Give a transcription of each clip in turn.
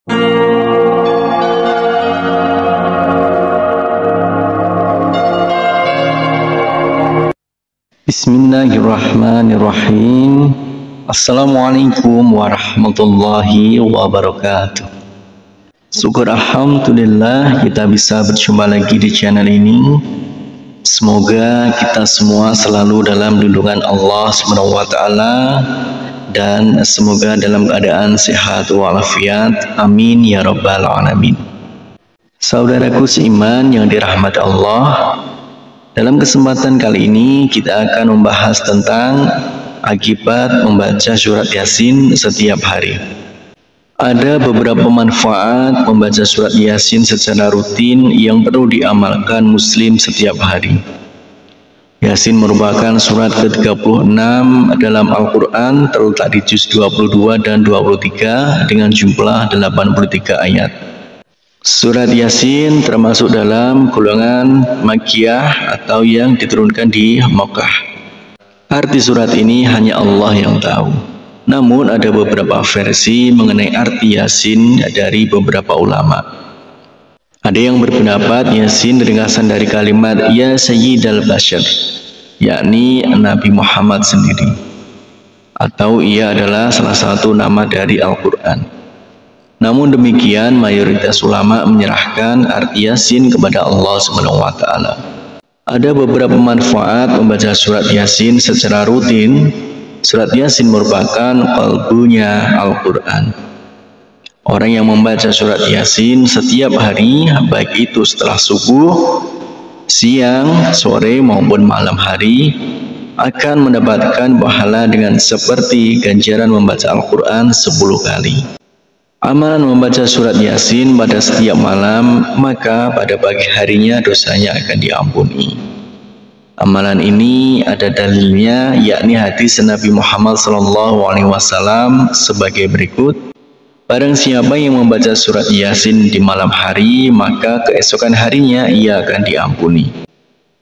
Bismillahirrahmanirrahim. Assalamualaikum warahmatullahi wabarakatuh. Syukur alhamdulillah kita bisa berjumpa lagi di channel ini. Semoga kita semua selalu dalam lindungan Allah SWT dan semoga dalam keadaan sehat walafiat. Amin ya rabbal alamin. Saudaraku seiman yang dirahmati Allah, dalam kesempatan kali ini kita akan membahas tentang akibat membaca surat Yasin setiap hari. Ada beberapa manfaat membaca surat Yasin secara rutin yang perlu diamalkan muslim setiap hari. Yasin merupakan surat ke-36 dalam Al-Quran, terletak di juz 22 dan 23 dengan jumlah 83 ayat. Surat Yasin termasuk dalam golongan Makkiyah atau yang diturunkan di Makkah. Arti surat ini hanya Allah yang tahu. Namun ada beberapa versi mengenai arti Yasin dari beberapa ulama. Ada yang berpendapat Yasin ringkasan dari kalimat Ya Sayyidal Bashar, yakni Nabi Muhammad sendiri, atau ia adalah salah satu nama dari Al-Quran. Namun demikian, mayoritas ulama menyerahkan arti Yasin kepada Allah SWT. Ada beberapa manfaat membaca surat Yasin secara rutin. Surat Yasin merupakan qalbunya Al-Quran. Orang yang membaca surat Yasin setiap hari, baik itu setelah subuh, siang, sore maupun malam hari, akan mendapatkan pahala dengan seperti ganjaran membaca Al-Quran 10 kali. Amalan membaca surat Yasin pada setiap malam, maka pada pagi harinya dosanya akan diampuni. Amalan ini ada dalilnya, yakni hadis Nabi Muhammad SAW sebagai berikut. Barang siapa yang membaca surat Yasin di malam hari, maka keesokan harinya ia akan diampuni.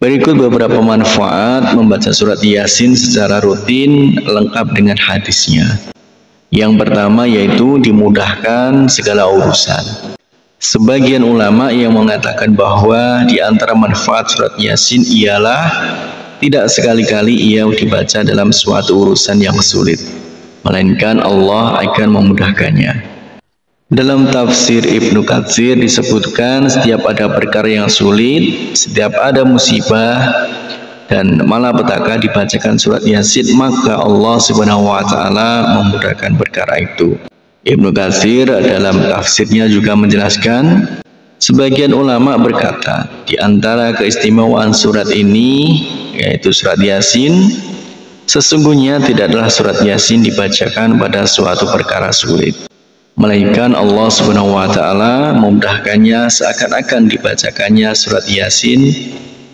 Berikut beberapa manfaat membaca surat Yasin secara rutin, lengkap dengan hadisnya. Yang pertama yaitu dimudahkan segala urusan. Sebagian ulama yang mengatakan bahwa di antara manfaat surat Yasin ialah tidak sekali-kali ia dibaca dalam suatu urusan yang sulit, melainkan Allah akan memudahkannya. Dalam tafsir Ibnu Katsir disebutkan setiap ada perkara yang sulit, setiap ada musibah dan malapetaka dibacakan surat Yasin, maka Allah Subhanahu wa taala memudahkan perkara itu. Ibnu Katsir dalam tafsirnya juga menjelaskan, sebagian ulama berkata, di antara keistimewaan surat ini, yaitu surat Yasin, sesungguhnya tidaklah surat Yasin dibacakan pada suatu perkara sulit, melainkan Allah Subhanahu wa taala memudahkannya seakan-akan dibacakannya surat Yasin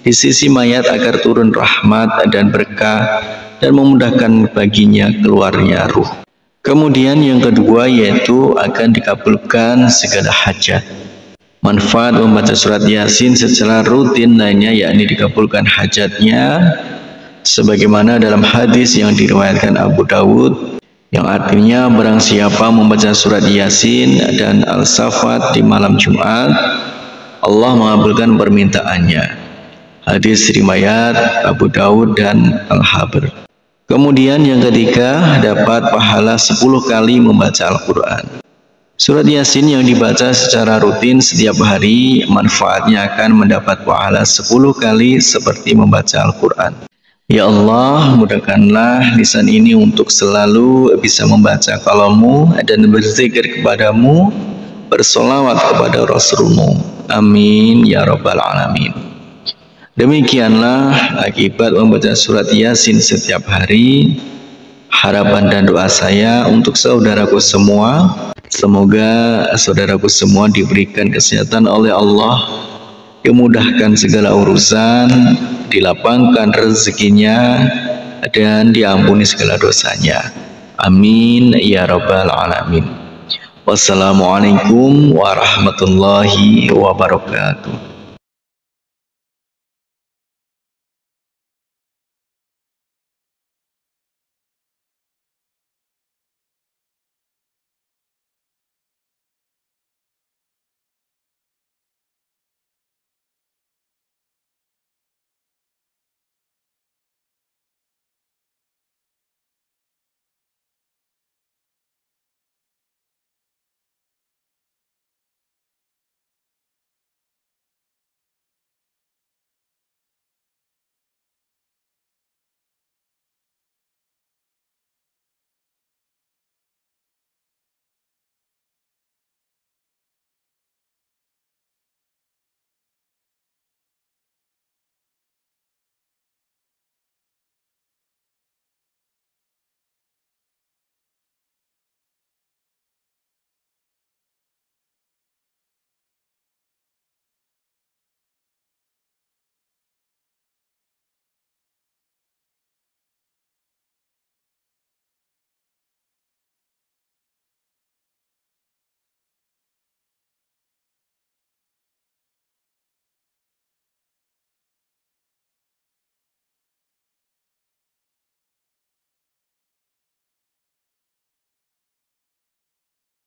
di sisi mayat agar turun rahmat dan berkah dan memudahkan baginya keluarnya ruh. Kemudian yang kedua yaitu akan dikabulkan segala hajat. Manfaat membaca surat Yasin secara rutin lainnya yakni dikabulkan hajatnya, sebagaimana dalam hadis yang diriwayatkan Abu Dawud yang artinya barang siapa membaca surat Yasin dan Al-Safat di malam Jumat, Allah mengabulkan permintaannya. Hadis riwayat Abu Dawud dan Al-Habr. Kemudian yang ketiga, dapat pahala 10 kali membaca Al-Quran. Surat Yasin yang dibaca secara rutin setiap hari, manfaatnya akan mendapat pahala 10 kali seperti membaca Al-Quran. Ya Allah, mudahkanlah lisan ini untuk selalu bisa membaca kalammu dan berzikir kepadamu, bersolawat kepada Rasulmu. Amin ya rabbal alamin. Demikianlah akibat membaca surat Yasin setiap hari. Harapan dan doa saya untuk saudaraku semua, semoga saudaraku semua diberikan kesehatan oleh Allah, dimudahkan segala urusan, dilapangkan rezekinya, dan diampuni segala dosanya. Amin ya rabbal alamin. Wassalamualaikum warahmatullahi wabarakatuh.